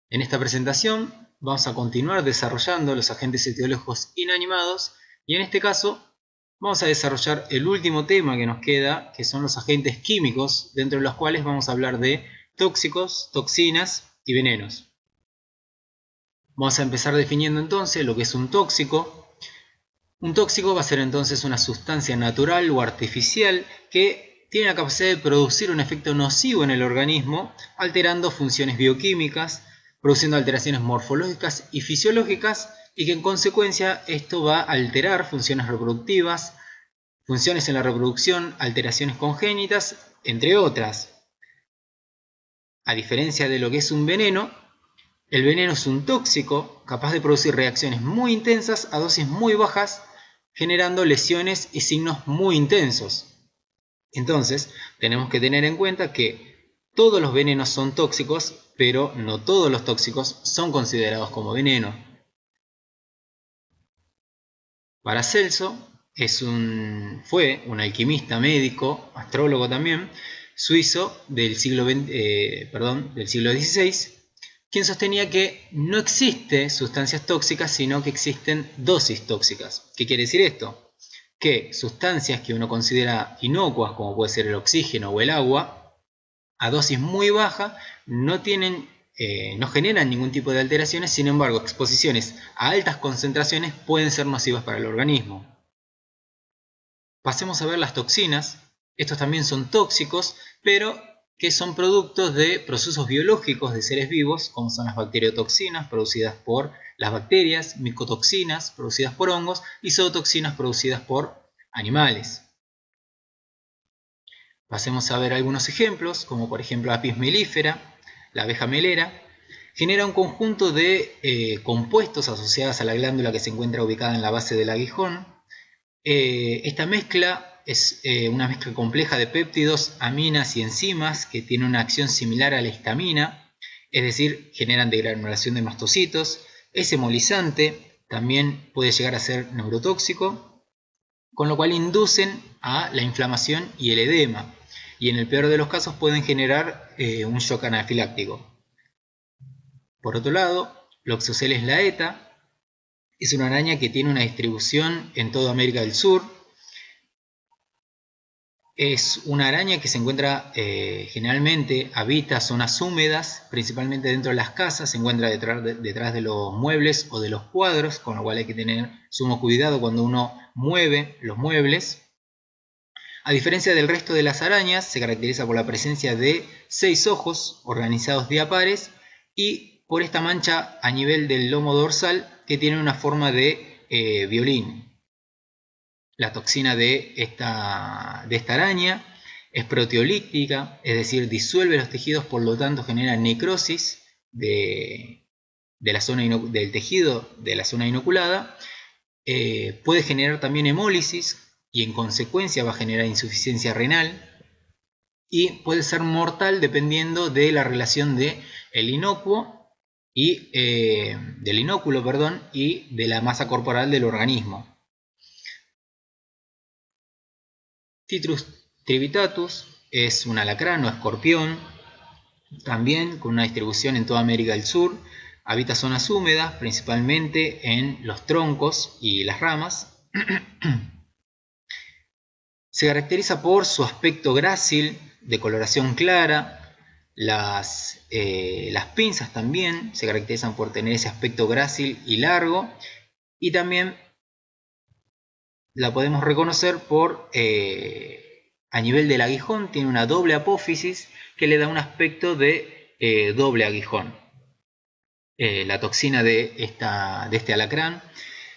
En esta presentación vamos a continuar desarrollando los agentes etiológicos inanimados y en este caso vamos a desarrollar el último tema que nos queda, que son los agentes químicos, dentro de los cuales vamos a hablar de tóxicos, toxinas y venenos. Vamos a empezar definiendo entonces lo que es un tóxico. Un tóxico va a ser entonces una sustancia natural o artificial que tiene la capacidad de producir un efecto nocivo en el organismo, alterando funciones bioquímicas, produciendo alteraciones morfológicas y fisiológicas, y que en consecuencia esto va a alterar funciones reproductivas, funciones en la reproducción, alteraciones congénitas, entre otras. A diferencia de lo que es un veneno, el veneno es un tóxico capaz de producir reacciones muy intensas a dosis muy bajas, generando lesiones y signos muy intensos. Entonces, tenemos que tener en cuenta que todos los venenos son tóxicos, pero no todos los tóxicos son considerados como veneno. Paracelso fue un alquimista médico, astrólogo también, suizo del siglo XVI, quien sostenía que no existe sustancias tóxicas, sino que existen dosis tóxicas. ¿Qué quiere decir esto? Que sustancias que uno considera inocuas, como puede ser el oxígeno o el agua, a dosis muy baja no generan ningún tipo de alteraciones, sin embargo, exposiciones a altas concentraciones pueden ser nocivas para el organismo. Pasemos a ver las toxinas. Estos también son tóxicos, pero que son productos de procesos biológicos de seres vivos, como son las bacteriotoxinas producidas por las bacterias, micotoxinas producidas por hongos y zootoxinas producidas por animales. Pasemos a ver algunos ejemplos, como por ejemplo la Apis mellifera, la abeja melera. Genera un conjunto de compuestos asociados a la glándula que se encuentra ubicada en la base del aguijón. Esta mezcla es una mezcla compleja de péptidos, aminas y enzimas que tiene una acción similar a la histamina, es decir, generan degranulación de mastocitos. Es hemolizante, también puede llegar a ser neurotóxico, con lo cual inducen a la inflamación y el edema, y en el peor de los casos pueden generar un shock anafiláctico. Por otro lado, Loxosceles laeta es una araña que tiene una distribución en toda América del Sur. Es una araña que se encuentra generalmente, habita zonas húmedas, principalmente dentro de las casas, se encuentra detrás de los muebles o de los cuadros, con lo cual hay que tener sumo cuidado cuando uno mueve los muebles. A diferencia del resto de las arañas, se caracteriza por la presencia de 6 ojos organizados de a pares y por esta mancha a nivel del lomo dorsal que tiene una forma de violín. La toxina de esta araña es proteolítica, es decir, disuelve los tejidos, por lo tanto genera necrosis del tejido de la zona inoculada. Puede generar también hemólisis y en consecuencia va a generar insuficiencia renal y puede ser mortal dependiendo de la relación del inóculo y de la masa corporal del organismo. Citrus trivitatus es un alacrán o escorpión, también con una distribución en toda América del Sur. Habita zonas húmedas, principalmente en los troncos y las ramas. Se caracteriza por su aspecto grácil, de coloración clara. Las pinzas también se caracterizan por tener ese aspecto grácil y largo. Y también la podemos reconocer por, a nivel del aguijón, tiene una doble apófisis que le da un aspecto de doble aguijón. La toxina de este alacrán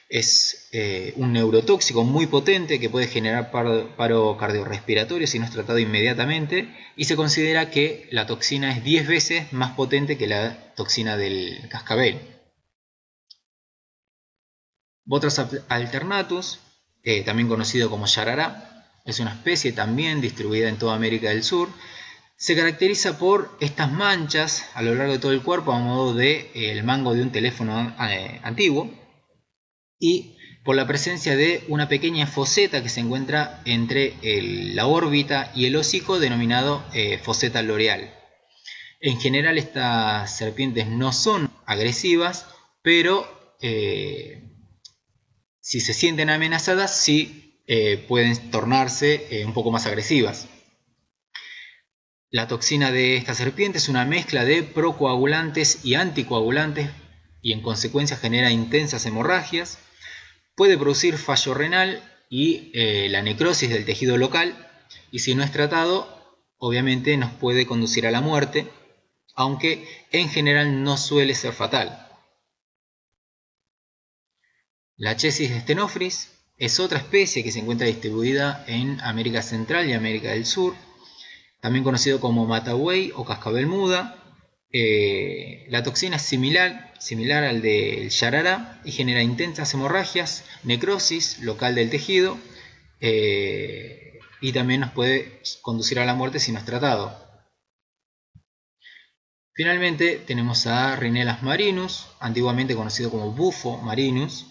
es un neurotóxico muy potente que puede generar paro cardiorrespiratorio si no es tratado inmediatamente, y se considera que la toxina es 10 veces más potente que la toxina del cascabel. Botras alternatus, también conocido como yarará, es una especie también distribuida en toda América del Sur. Se caracteriza por estas manchas a lo largo de todo el cuerpo a modo de el mango de un teléfono antiguo, y por la presencia de una pequeña foseta que se encuentra entre la órbita y el hocico, denominado foseta loreal. En general estas serpientes no son agresivas, pero si se sienten amenazadas sí pueden tornarse un poco más agresivas. La toxina de esta serpiente es una mezcla de procoagulantes y anticoagulantes y en consecuencia genera intensas hemorragias. Puede producir fallo renal y la necrosis del tejido local, y si no es tratado obviamente nos puede conducir a la muerte, aunque en general no suele ser fatal. La Chesis stenophrys es otra especie que se encuentra distribuida en América Central y América del Sur, también conocido como matabuey o cascabel muda. La toxina es similar al del yarará y genera intensas hemorragias, necrosis local del tejido y también nos puede conducir a la muerte si no es tratado. Finalmente tenemos a Rhinelas marinus, antiguamente conocido como bufo marinus.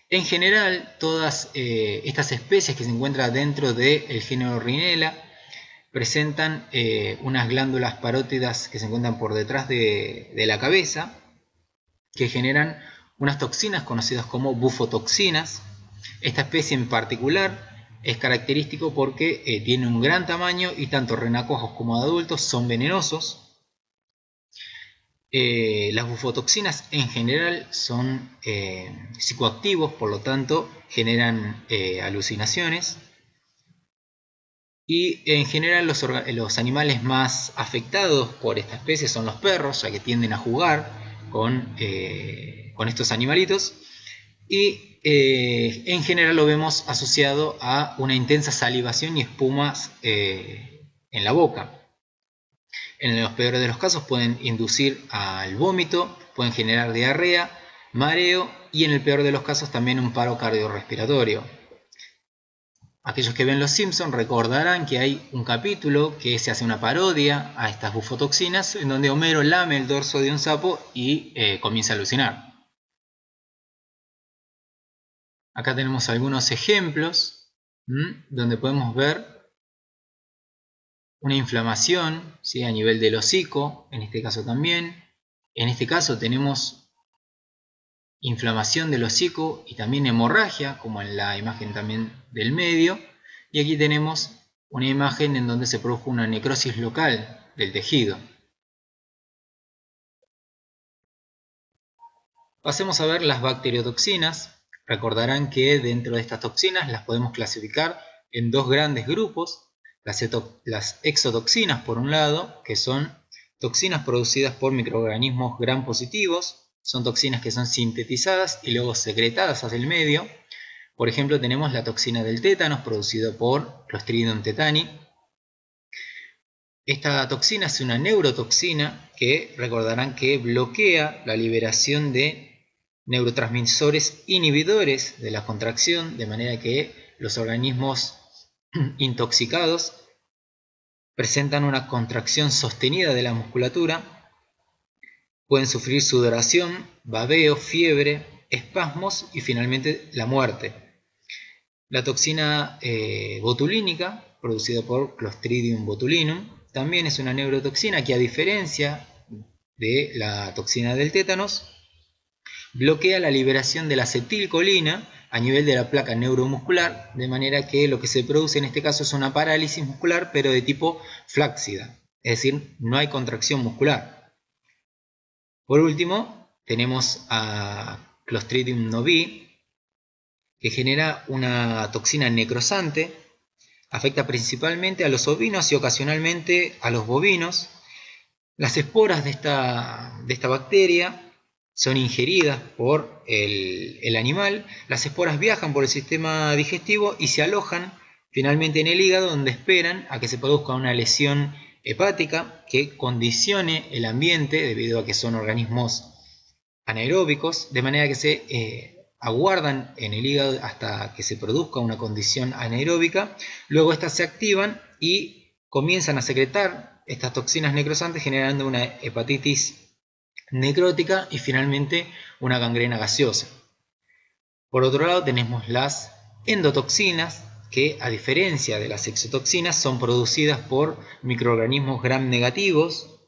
En general, todas estas especies que se encuentran dentro del género Rhinella presentan unas glándulas parótidas que se encuentran por detrás de la cabeza, que generan unas toxinas conocidas como bufotoxinas. Esta especie en particular es característico porque tiene un gran tamaño y tanto renacuajos como adultos son venenosos. Las bufotoxinas en general son psicoactivos, por lo tanto generan alucinaciones. Y en general los animales más afectados por esta especie son los perros, ya que tienden a jugar con estos animalitos. Y en general lo vemos asociado a una intensa salivación y espumas en la boca. En los peores de los casos pueden inducir al vómito, pueden generar diarrea, mareo y en el peor de los casos también un paro cardiorrespiratorio. Aquellos que ven Los Simpsons recordarán que hay un capítulo que se hace una parodia a estas bufotoxinas en donde Homero lame el dorso de un sapo y comienza a alucinar. Acá tenemos algunos ejemplos donde podemos ver una inflamación, ¿sí?, a nivel del hocico, en este caso también. En este caso tenemos inflamación del hocico y también hemorragia, como en la imagen también del medio. Y aquí tenemos una imagen en donde se produjo una necrosis local del tejido. Pasemos a ver las bacteriotoxinas. Recordarán que dentro de estas toxinas las podemos clasificar en dos grandes grupos. Las exotoxinas, por un lado, que son toxinas producidas por microorganismos gram positivos. Son toxinas que son sintetizadas y luego secretadas hacia el medio. Por ejemplo, tenemos la toxina del tétano, producida por Clostridium tetani. Esta toxina es una neurotoxina que recordarán que bloquea la liberación de neurotransmisores inhibidores de la contracción, de manera que los organismos intoxicados presentan una contracción sostenida de la musculatura, pueden sufrir sudoración, babeo, fiebre, espasmos y finalmente la muerte. La toxina botulínica, producida por Clostridium botulinum, también es una neurotoxina que, a diferencia de la toxina del tétanos, bloquea la liberación de la acetilcolina a nivel de la placa neuromuscular, de manera que lo que se produce en este caso es una parálisis muscular, pero de tipo flácida, es decir, no hay contracción muscular. Por último, tenemos a Clostridium novi, que genera una toxina necrosante, afecta principalmente a los ovinos y ocasionalmente a los bovinos. Las esporas de esta bacteria son ingeridas por el animal, las esporas viajan por el sistema digestivo y se alojan finalmente en el hígado, donde esperan a que se produzca una lesión hepática que condicione el ambiente, debido a que son organismos anaeróbicos, de manera que se aguardan en el hígado hasta que se produzca una condición anaeróbica. Luego estas se activan y comienzan a secretar estas toxinas necrosantes, generando una hepatitis necrótica y finalmente una gangrena gaseosa. Por otro lado tenemos las endotoxinas, que a diferencia de las exotoxinas son producidas por microorganismos gram negativos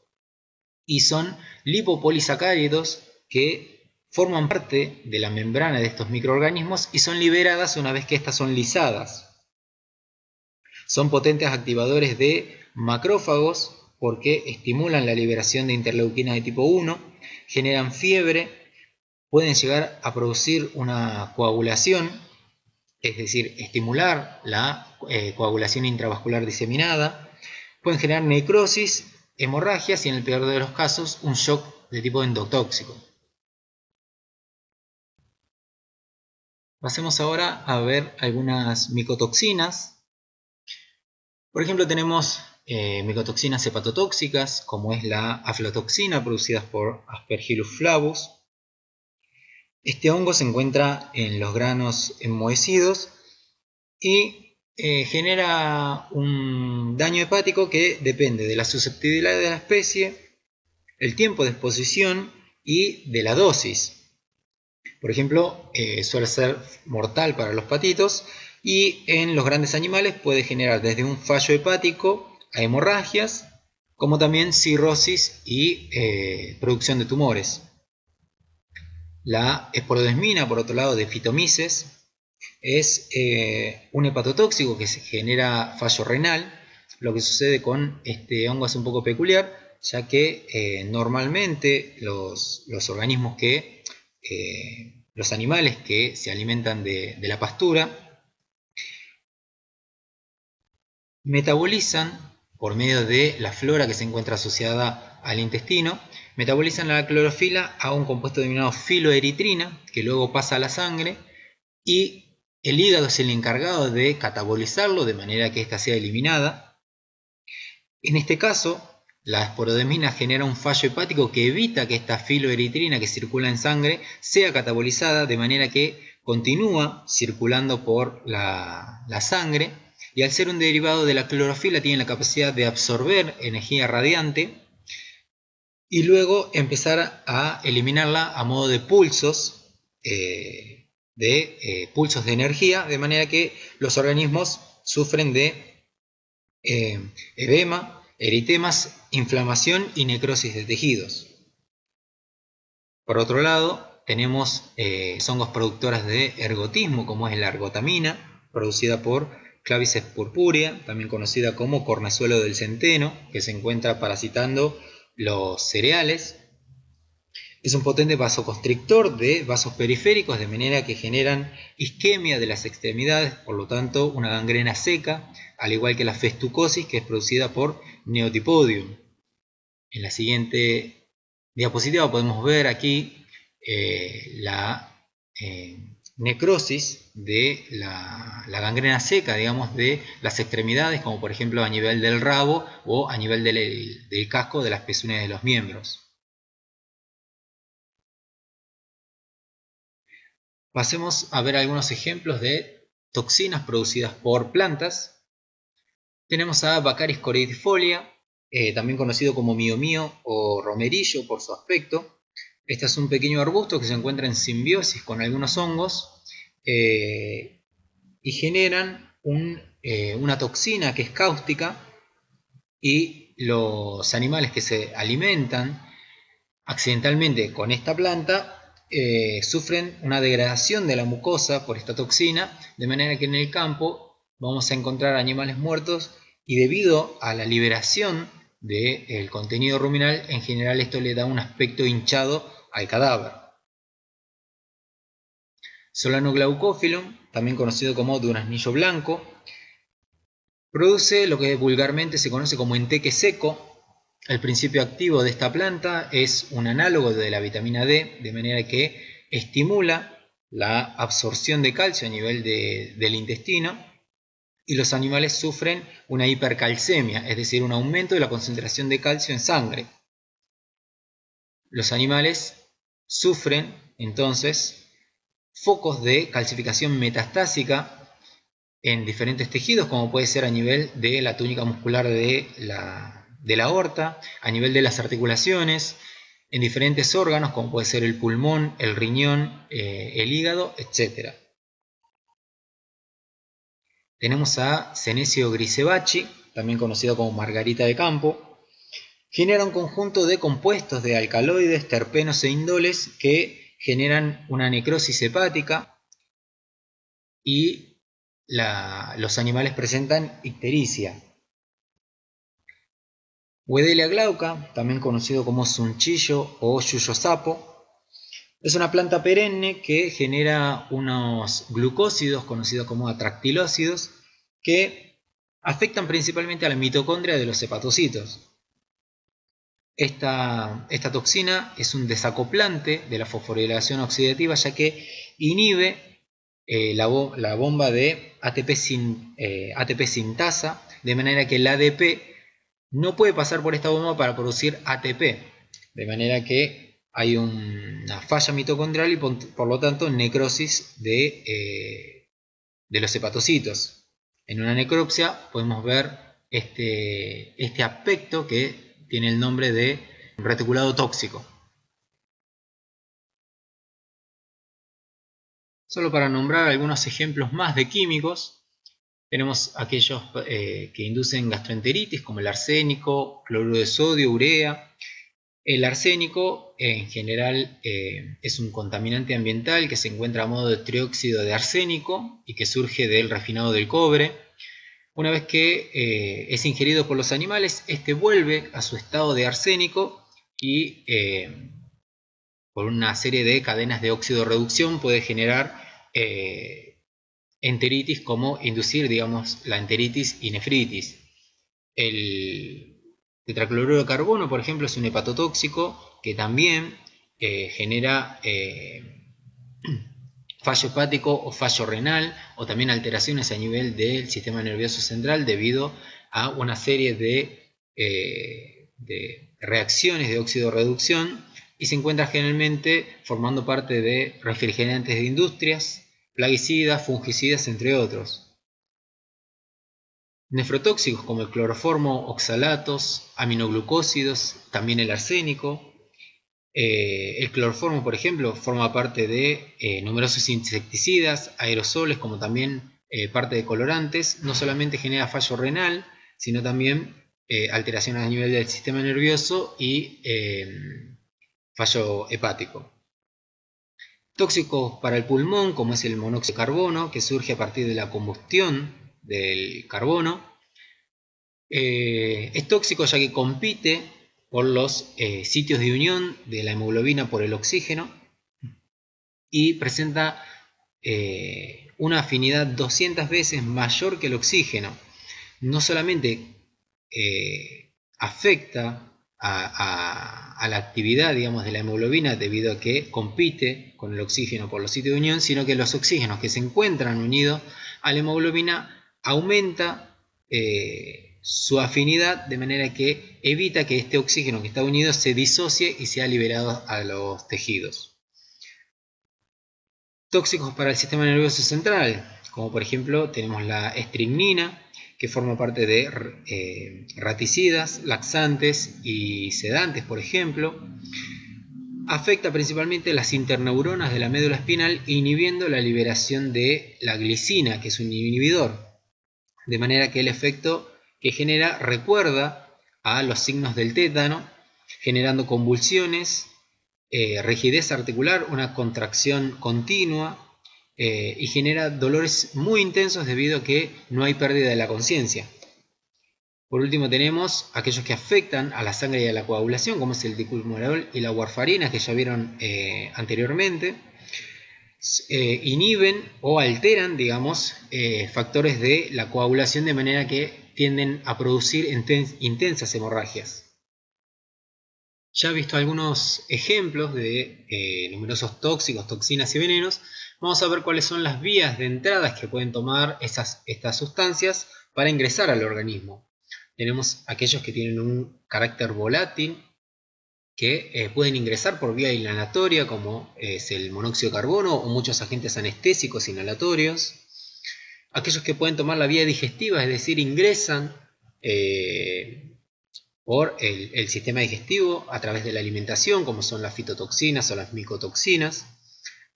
y son lipopolisacáridos que forman parte de la membrana de estos microorganismos y son liberadas una vez que estas son lisadas. Son potentes activadores de macrófagos porque estimulan la liberación de interleuquinas de tipo 1, generan fiebre, pueden llegar a producir una coagulación, es decir, estimular la coagulación intravascular diseminada, pueden generar necrosis, hemorragias y en el peor de los casos un shock de tipo endotóxico. Pasemos ahora a ver algunas micotoxinas. Por ejemplo, tenemos micotoxinas hepatotóxicas, como es la aflatoxina producida por Aspergillus flavus. Este hongo se encuentra en los granos enmohecidos y genera un daño hepático que depende de la susceptibilidad de la especie, el tiempo de exposición y de la dosis. Por ejemplo, suele ser mortal para los patitos y en los grandes animales puede generar desde un fallo hepático a hemorragias, como también cirrosis y producción de tumores. La esporodesmina, por otro lado, de Phytomyces, es un hepatotóxico que se genera fallo renal. Lo que sucede con este hongo es un poco peculiar, ya que normalmente los organismos que los animales que se alimentan de la pastura metabolizan por medio de la flora que se encuentra asociada al intestino, metabolizan la clorofila a un compuesto denominado filoeritrina que luego pasa a la sangre y el hígado es el encargado de catabolizarlo de manera que ésta sea eliminada. En este caso, la esporodesmina genera un fallo hepático que evita que esta filoeritrina que circula en sangre sea catabolizada de manera que continúa circulando por la sangre y al ser un derivado de la clorofila tiene la capacidad de absorber energía radiante y luego empezar a eliminarla a modo de pulsos, pulsos de energía, de manera que los organismos sufren de edema, eritemas, inflamación y necrosis de tejidos. Por otro lado, tenemos hongos productoras de ergotismo, como es la ergotamina, producida por Clavices purpurea, también conocida como cornezuelo del centeno, que se encuentra parasitando los cereales. Es un potente vasoconstrictor de vasos periféricos, de manera que generan isquemia de las extremidades, por lo tanto una gangrena seca, al igual que la festucosis, que es producida por Neotipodium. En la siguiente diapositiva podemos ver aquí la necrosis de la gangrena seca, digamos, de las extremidades, como por ejemplo a nivel del rabo o a nivel del casco de las pezuñas de los miembros. Pasemos a ver algunos ejemplos de toxinas producidas por plantas. Tenemos a Baccharis cordifolia, también conocido como mío o romerillo por su aspecto. Este es un pequeño arbusto que se encuentra en simbiosis con algunos hongos y generan una toxina que es cáustica, y los animales que se alimentan accidentalmente con esta planta sufren una degradación de la mucosa por esta toxina, de manera que en el campo vamos a encontrar animales muertos y debido a la liberación del contenido ruminal, en general esto le da un aspecto hinchado al cadáver. Solanoglaukophyllum, también conocido como duraznillo blanco, produce lo que vulgarmente se conoce como enteque seco. El principio activo de esta planta es un análogo de la vitamina D, de manera que estimula la absorción de calcio a nivel del intestino y los animales sufren una hipercalcemia, es decir, un aumento de la concentración de calcio en sangre. Los animales sufren entonces focos de calcificación metastásica en diferentes tejidos, como puede ser a nivel de la túnica muscular de la aorta, a nivel de las articulaciones, en diferentes órganos, como puede ser el pulmón, el riñón, el hígado, etc. Tenemos a Senecio grisebachi, también conocido como margarita de campo, Genera un conjunto de compuestos de alcaloides, terpenos e indoles que generan una necrosis hepática y los animales presentan ictericia. Wedelia glauca, también conocido como sunchillo o yuyo sapo, es una planta perenne que genera unos glucósidos conocidos como atractilócidos que afectan principalmente a la mitocondria de los hepatocitos. Esta toxina es un desacoplante de la fosforilación oxidativa, ya que inhibe la bomba de ATP sintasa, de manera que el ADP no puede pasar por esta bomba para producir ATP, de manera que hay una falla mitocondrial y por lo tanto necrosis de los hepatocitos. En una necropsia podemos ver este aspecto que tiene el nombre de reticulado tóxico. Solo para nombrar algunos ejemplos más de químicos, tenemos aquellos que inducen gastroenteritis, como el arsénico, cloruro de sodio, urea. El arsénico en general es un contaminante ambiental que se encuentra a modo de trióxido de arsénico y que surge del refinado del cobre. Una vez que es ingerido por los animales, este vuelve a su estado de arsénico y por una serie de cadenas de óxido-reducción puede generar enteritis, como inducir, digamos, la enteritis y nefritis. El tetracloruro de carbono, por ejemplo, es un hepatotóxico que también genera fallo hepático o fallo renal, o también alteraciones a nivel del sistema nervioso central debido a una serie de reacciones de óxido-reducción, y se encuentra generalmente formando parte de refrigerantes de industrias, plaguicidas, fungicidas, entre otros. Nefrotóxicos como el cloroformo, oxalatos, aminoglucósidos, también el arsénico. El cloroformo, por ejemplo, forma parte de numerosos insecticidas, aerosoles, como también parte de colorantes. No solamente genera fallo renal, sino también alteraciones a nivel del sistema nervioso y fallo hepático. Tóxicos para el pulmón, como es el monóxido de carbono, que surge a partir de la combustión del carbono. Es tóxico ya que compite por los sitios de unión de la hemoglobina por el oxígeno y presenta una afinidad 200 veces mayor que el oxígeno. No solamente afecta a la actividad, digamos, de la hemoglobina debido a que compite con el oxígeno por los sitios de unión, sino que los oxígenos que se encuentran unidos a la hemoglobina aumenta su afinidad, de manera que evita que este oxígeno que está unido se disocie y sea liberado a los tejidos. Tóxicos para el sistema nervioso central, como por ejemplo tenemos la estricnina, que forma parte de raticidas, laxantes y sedantes, por ejemplo. Afecta principalmente las interneuronas de la médula espinal, inhibiendo la liberación de la glicina, que es un inhibidor, de manera que el efecto que genera recuerda a los signos del tétano, generando convulsiones, rigidez articular, una contracción continua, y genera dolores muy intensos debido a que no hay pérdida de la conciencia. Por último tenemos aquellos que afectan a la sangre y a la coagulación, como es el diculmorol y la warfarina, que ya vieron anteriormente. Inhiben o alteran, digamos, factores de la coagulación, de manera que tienden a producir intensas hemorragias. Ya he visto algunos ejemplos de numerosos tóxicos, toxinas y venenos. Vamos a ver cuáles son las vías de entradas que pueden tomar estas sustancias para ingresar al organismo. Tenemos aquellos que tienen un carácter volátil, que pueden ingresar por vía inhalatoria, como es el monóxido de carbono o muchos agentes anestésicos inhalatorios. Aquellos que pueden tomar la vía digestiva, es decir, ingresan por el sistema digestivo a través de la alimentación, como son las fitotoxinas o las micotoxinas.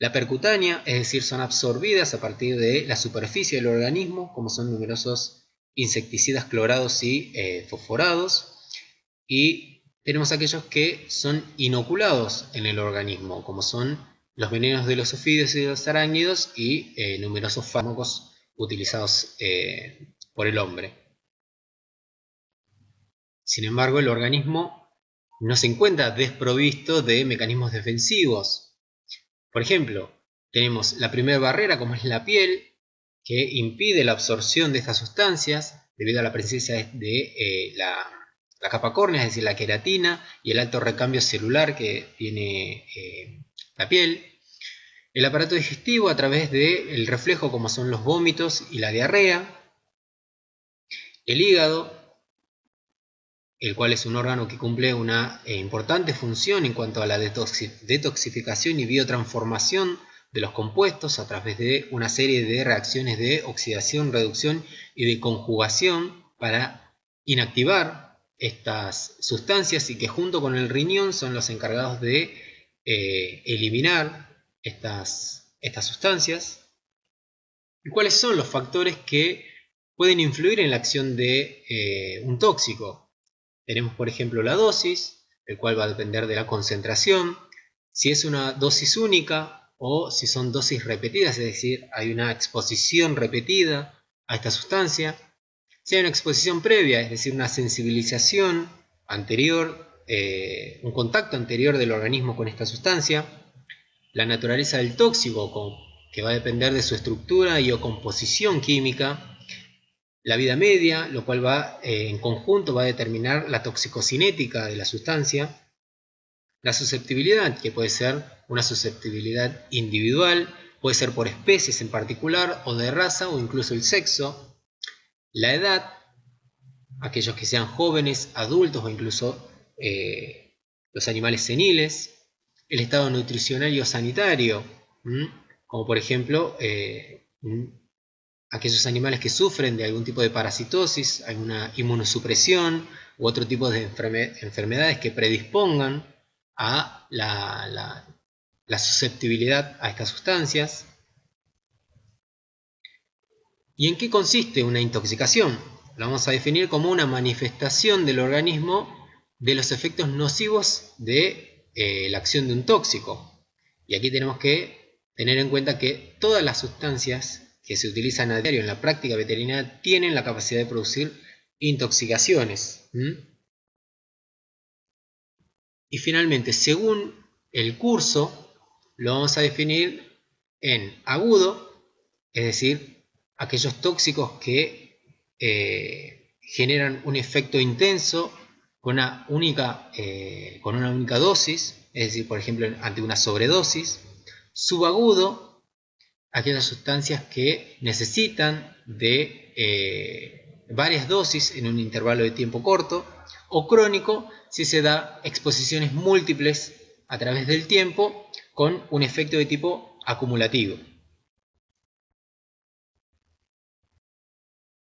La percutánea, es decir, son absorbidas a partir de la superficie del organismo, como son numerosos insecticidas clorados y fosforados. Y tenemos aquellos que son inoculados en el organismo, como son los venenos de los ofídeos y de los arácnidos y numerosos fármacos utilizados por el hombre. Sin embargo, el organismo no se encuentra desprovisto de mecanismos defensivos. Por ejemplo, tenemos la primera barrera, como es la piel, que impide la absorción de estas sustancias debido a la presencia de la capa córnea, es decir, la queratina, y el alto recambio celular que tiene la piel. El aparato digestivo a través del reflejo, como son los vómitos y la diarrea. El hígado, el cual es un órgano que cumple una importante función en cuanto a la detoxificación y biotransformación de los compuestos a través de una serie de reacciones de oxidación, reducción y de conjugación para inactivar estas sustancias, y que junto con el riñón son los encargados de eliminar estas sustancias. ¿Y cuáles son los factores que pueden influir en la acción de un tóxico? Tenemos, por ejemplo, la dosis, el cual va a depender de la concentración, si es una dosis única o si son dosis repetidas, es decir, hay una exposición repetida a esta sustancia. Si hay una exposición previa, es decir, una sensibilización anterior, un contacto anterior del organismo con esta sustancia. La naturaleza del tóxico, que va a depender de su estructura y o composición química. La vida media, lo cual en conjunto va a determinar la toxicocinética de la sustancia. La susceptibilidad, que puede ser una susceptibilidad individual, puede ser por especies en particular, o de raza, o incluso el sexo. La edad, aquellos que sean jóvenes, adultos o incluso los animales seniles. El estado nutricional o sanitario, como por ejemplo aquellos animales que sufren de algún tipo de parasitosis, alguna inmunosupresión u otro tipo de enfermedades que predispongan a la susceptibilidad a estas sustancias. ¿Y en qué consiste una intoxicación? Lo vamos a definir como una manifestación del organismo de los efectos nocivos de la acción de un tóxico. Y aquí tenemos que tener en cuenta que todas las sustancias que se utilizan a diario en la práctica veterinaria tienen la capacidad de producir intoxicaciones. Y finalmente, según el curso, lo vamos a definir en agudo, es decir, aquellos tóxicos que generan un efecto intenso con una única dosis, es decir, por ejemplo, ante una sobredosis. Subagudo, aquellas sustancias que necesitan de varias dosis en un intervalo de tiempo corto. O crónico, si se da exposiciones múltiples a través del tiempo con un efecto de tipo acumulativo.